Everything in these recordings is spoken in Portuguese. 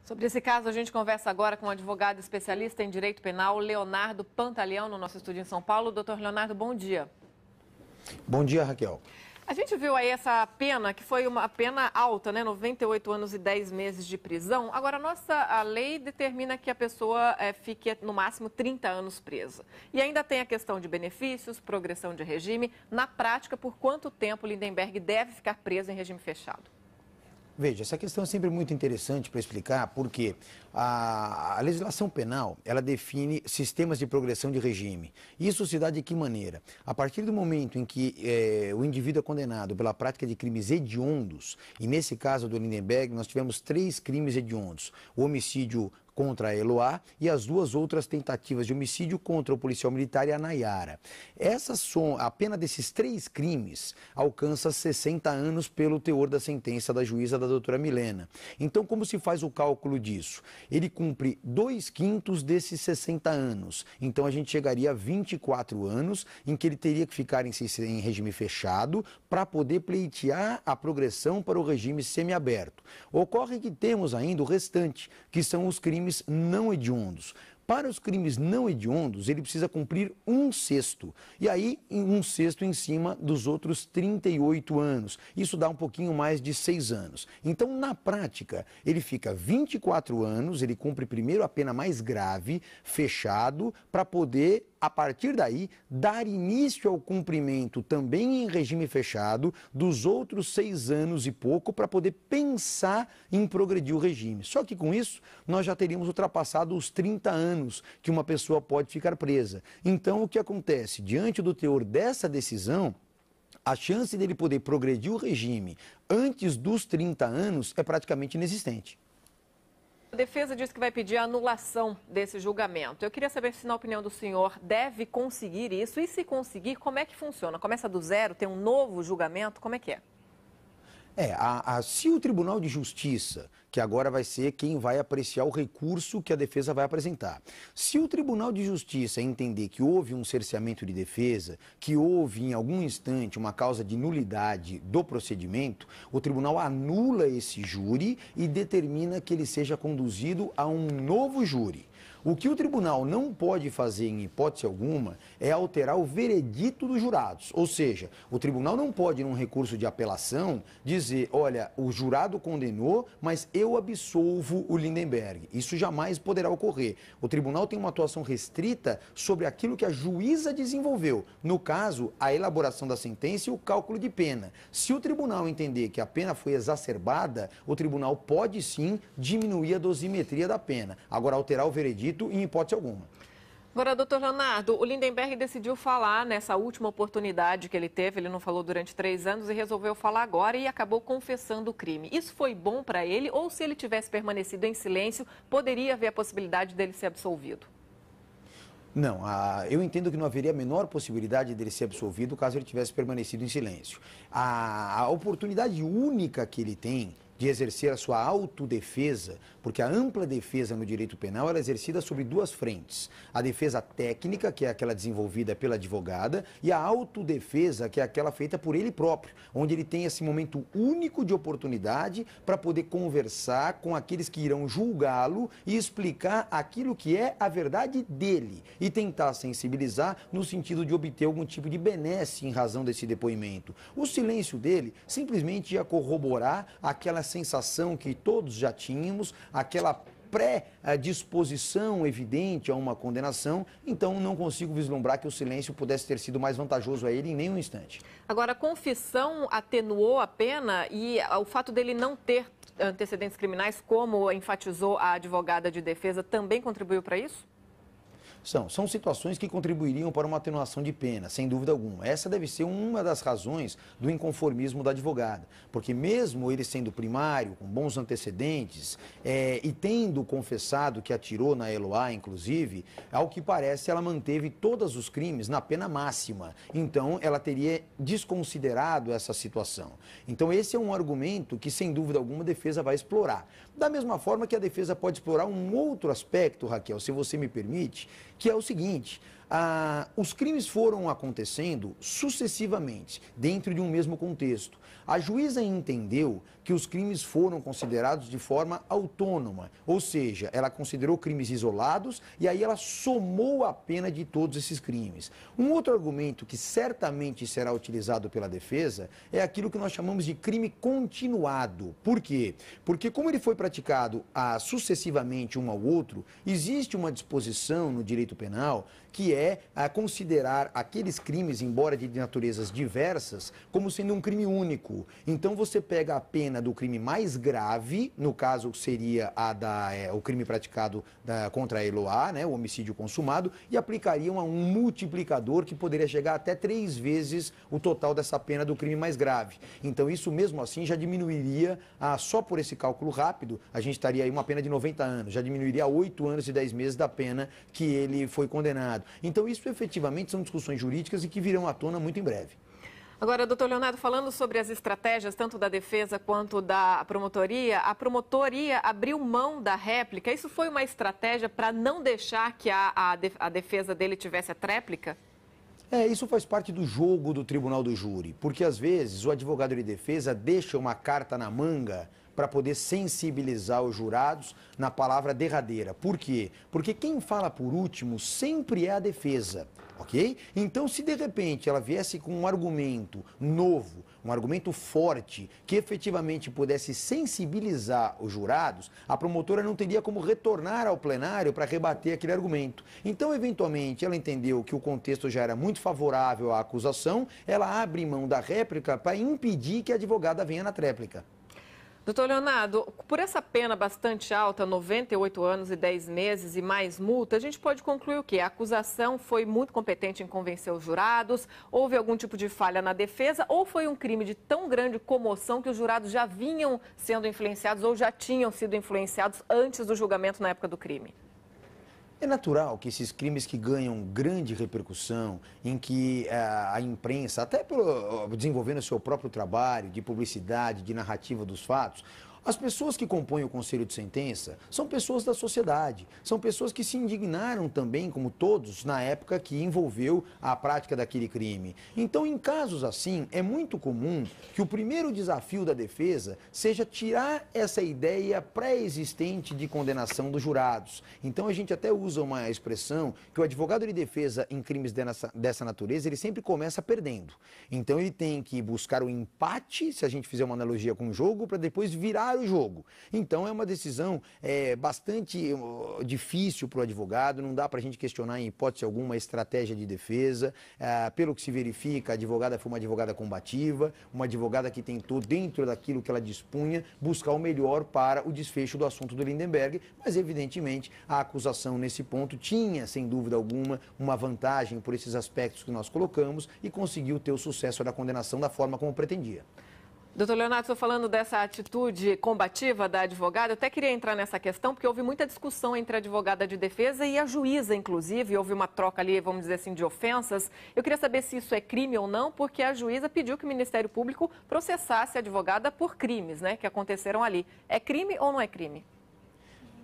Sobre esse caso, a gente conversa agora com o advogado especialista em direito penal, Leonardo Pantaleão, no nosso estúdio em São Paulo. Doutor Leonardo, bom dia. Bom dia, Raquel. A gente viu aí essa pena, que foi uma pena alta, né? 98 anos e 10 meses de prisão. Agora, a lei determina que a pessoa fique no máximo 30 anos presa. E ainda tem a questão de benefícios, progressão de regime. Na prática, por quanto tempo Lindenberg deve ficar preso em regime fechado? Veja, essa questão é sempre muito interessante para explicar, porque a legislação penal, ela define sistemas de progressão de regime. Isso se dá de que maneira? A partir do momento em que o indivíduo é condenado pela prática de crimes hediondos, e nesse caso do Lindenberg, nós tivemos 3 crimes hediondos: o homicídio contra a Eloá e as 2 outras tentativas de homicídio contra o policial militar e a Nayara. A pena desses 3 crimes alcança 60 anos pelo teor da sentença da juíza da doutora Milena. Então, como se faz o cálculo disso? Ele cumpre 2/5 desses 60 anos. Então, a gente chegaria a 24 anos em que ele teria que ficar em regime fechado para poder pleitear a progressão para o regime semiaberto. Ocorre que temos ainda o restante, que são os crimes não hediondos. Para os crimes não hediondos, ele precisa cumprir 1/6. E aí, 1/6 em cima dos outros 38 anos. Isso dá um pouquinho mais de 6 anos. Então, na prática, ele fica 24 anos, ele cumpre primeiro a pena mais grave, fechado, para poder, a partir daí, dar início ao cumprimento, também em regime fechado, dos outros 6 anos e pouco, para poder pensar em progredir o regime. Só que com isso, nós já teríamos ultrapassado os 30 anos que uma pessoa pode ficar presa. Então, o que acontece? Diante do teor dessa decisão, a chance dele poder progredir o regime antes dos 30 anos é praticamente inexistente. A defesa diz que vai pedir a anulação desse julgamento. Eu queria saber se, na opinião do senhor, deve conseguir isso. E se conseguir, como é que funciona? Começa do zero, tem um novo julgamento? Como é que é? Se o Tribunal de Justiça, que agora vai ser quem vai apreciar o recurso que a defesa vai apresentar, se o Tribunal de Justiça entender que houve um cerceamento de defesa, que houve em algum instante uma causa de nulidade do procedimento, o tribunal anula esse júri e determina que ele seja conduzido a um novo júri. O que o tribunal não pode fazer, em hipótese alguma, é alterar o veredito dos jurados. Ou seja, o tribunal não pode, num recurso de apelação, dizer: olha, o jurado condenou, mas eu absolvo o Lindenberg. Isso jamais poderá ocorrer. O tribunal tem uma atuação restrita sobre aquilo que a juíza desenvolveu. No caso, a elaboração da sentença e o cálculo de pena. Se o tribunal entender que a pena foi exacerbada, o tribunal pode sim diminuir a dosimetria da pena. Agora, alterar o veredito, em hipótese alguma. Agora, doutor Leonardo, o Lindenberg decidiu falar nessa última oportunidade que ele teve, ele não falou durante 3 anos e resolveu falar agora e acabou confessando o crime. Isso foi bom para ele ou, se ele tivesse permanecido em silêncio, poderia haver a possibilidade dele ser absolvido? Não, eu entendo que não haveria a menor possibilidade dele ser absolvido caso ele tivesse permanecido em silêncio. A oportunidade única que ele tem de exercer a sua autodefesa, porque a ampla defesa no direito penal ela é exercida sobre 2 frentes. A defesa técnica, que é aquela desenvolvida pela advogada, e a autodefesa, que é aquela feita por ele próprio, onde ele tem esse momento único de oportunidade para poder conversar com aqueles que irão julgá-lo e explicar aquilo que é a verdade dele e tentar sensibilizar no sentido de obter algum tipo de benesse em razão desse depoimento. O silêncio dele simplesmente ia corroborar aquela sensação que todos já tínhamos, aquela pré-disposição evidente a uma condenação, então não consigo vislumbrar que o silêncio pudesse ter sido mais vantajoso a ele em nenhum instante. Agora, a confissão atenuou a pena e o fato dele não ter antecedentes criminais, como enfatizou a advogada de defesa, também contribuiu para isso? São situações que contribuiriam para uma atenuação de pena, sem dúvida alguma. Essa deve ser uma das razões do inconformismo da advogada, porque mesmo ele sendo primário, com bons antecedentes, e tendo confessado que atirou na Eloá, inclusive, ao que parece ela manteve todos os crimes na pena máxima. Então, ela teria desconsiderado essa situação. Então, esse é um argumento que, sem dúvida alguma, a defesa vai explorar. Da mesma forma que a defesa pode explorar um outro aspecto, Raquel, se você me permite, que é o seguinte: os crimes foram acontecendo sucessivamente, dentro de um mesmo contexto. A juíza entendeu que os crimes foram considerados de forma autônoma, ou seja, ela considerou crimes isolados e aí ela somou a pena de todos esses crimes. Um outro argumento que certamente será utilizado pela defesa é aquilo que nós chamamos de crime continuado. Por quê? Porque como ele foi praticado sucessivamente um ao outro, existe uma disposição no direito penal que é considerar aqueles crimes, embora de naturezas diversas, como sendo um crime único. Então você pega a pena do crime mais grave, no caso seria o crime praticado contra a Eloá, né, o homicídio consumado, e aplicariam a um multiplicador que poderia chegar até 3 vezes o total dessa pena do crime mais grave. Então isso mesmo assim já diminuiria, só por esse cálculo rápido, a gente estaria aí uma pena de 90 anos, já diminuiria a 8 anos e 10 meses da pena que ele foi condenado. Então isso efetivamente são discussões jurídicas e que virão à tona muito em breve. Agora, doutor Leonardo, falando sobre as estratégias tanto da defesa quanto da promotoria, a promotoria abriu mão da réplica. Isso foi uma estratégia para não deixar que a defesa dele tivesse a tréplica? Isso faz parte do jogo do tribunal do júri, porque às vezes o advogado de defesa deixa uma carta na manga para poder sensibilizar os jurados na palavra derradeira. Por quê? Porque quem fala por último sempre é a defesa, ok? Então, se de repente ela viesse com um argumento novo, um argumento forte, que efetivamente pudesse sensibilizar os jurados, a promotora não teria como retornar ao plenário para rebater aquele argumento. Então, eventualmente, ela entendeu que o contexto já era muito favorável à acusação, ela abre mão da réplica para impedir que a advogada venha na tréplica. Doutor Leonardo, por essa pena bastante alta, 98 anos e 10 meses e mais multa, a gente pode concluir o quê? A acusação foi muito competente em convencer os jurados, houve algum tipo de falha na defesa ou foi um crime de tão grande comoção que os jurados já vinham sendo influenciados ou já tinham sido influenciados antes do julgamento na época do crime? É natural que esses crimes que ganham grande repercussão, em que a imprensa, até desenvolvendo o seu próprio trabalho de publicidade, de narrativa dos fatos, as pessoas que compõem o conselho de sentença são pessoas da sociedade, são pessoas que se indignaram também, como todos, na época que envolveu a prática daquele crime. Então, em casos assim, é muito comum que o primeiro desafio da defesa seja tirar essa ideia pré-existente de condenação dos jurados. Então, a gente até usa uma expressão que o advogado de defesa em crimes dessa natureza, ele sempre começa perdendo. Então, ele tem que buscar o empate, se a gente fizer uma analogia com o jogo, para depois virar o jogo. Então é uma decisão bastante difícil para o advogado, não dá para a gente questionar em hipótese alguma a estratégia de defesa. Pelo que se verifica, a advogada foi uma advogada combativa, uma advogada que tentou, dentro daquilo que ela dispunha, buscar o melhor para o desfecho do assunto do Lindenberg, mas evidentemente a acusação nesse ponto tinha, sem dúvida alguma, uma vantagem por esses aspectos que nós colocamos e conseguiu ter o sucesso da condenação da forma como pretendia. Doutor Leonardo, estou falando dessa atitude combativa da advogada. Eu até queria entrar nessa questão, porque houve muita discussão entre a advogada de defesa e a juíza, inclusive. Houve uma troca ali, vamos dizer assim, de ofensas. Eu queria saber se isso é crime ou não, porque a juíza pediu que o Ministério Público processasse a advogada por crimes, né, que aconteceram ali. É crime ou não é crime?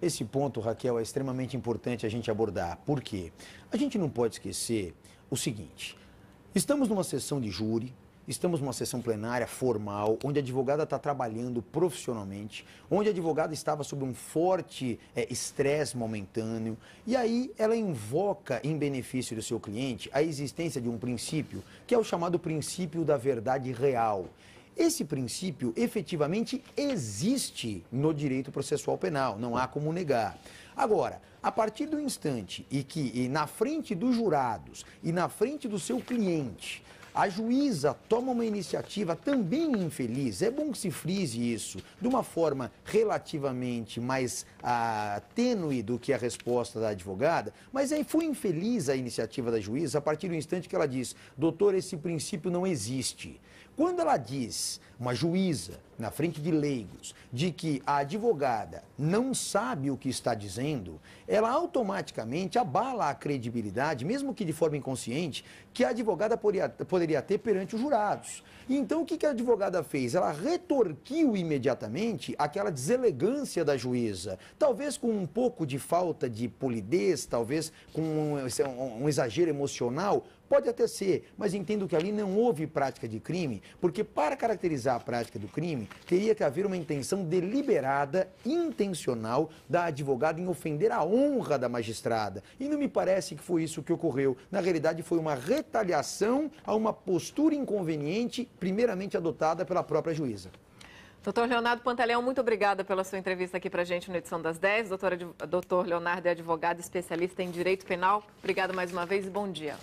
Esse ponto, Raquel, é extremamente importante a gente abordar. Por quê? A gente não pode esquecer o seguinte: estamos numa sessão de júri, estamos numa sessão plenária formal, onde a advogada está trabalhando profissionalmente, onde a advogada estava sob um forte estresse momentâneo, e aí ela invoca em benefício do seu cliente a existência de um princípio, que é o chamado princípio da verdade real. Esse princípio efetivamente existe no direito processual penal, não há como negar. Agora, a partir do instante e na frente dos jurados e na frente do seu cliente, a juíza toma uma iniciativa também infeliz, é bom que se frise isso, de uma forma relativamente mais tênue do que a resposta da advogada, mas aí foi infeliz a iniciativa da juíza a partir do instante que ela diz: doutor, esse princípio não existe. Quando ela diz, uma juíza, na frente de leigos, de que a advogada não sabe o que está dizendo, ela automaticamente abala a credibilidade, mesmo que de forma inconsciente, que a advogada poderia ter perante os jurados. E então o que a advogada fez? Ela retorquiu imediatamente aquela deselegância da juíza, talvez com um pouco de falta de polidez, talvez com um exagero emocional. Pode até ser, mas entendo que ali não houve prática de crime, porque para caracterizar a prática do crime, teria que haver uma intenção deliberada, intencional, da advogada em ofender a honra da magistrada. E não me parece que foi isso que ocorreu. Na realidade, foi uma retaliação a uma postura inconveniente, primeiramente adotada pela própria juíza. Doutor Leonardo Pantaleão, muito obrigada pela sua entrevista aqui para a gente no Edição das 10. Doutor Leonardo é advogado especialista em Direito Penal. Obrigada mais uma vez e bom dia.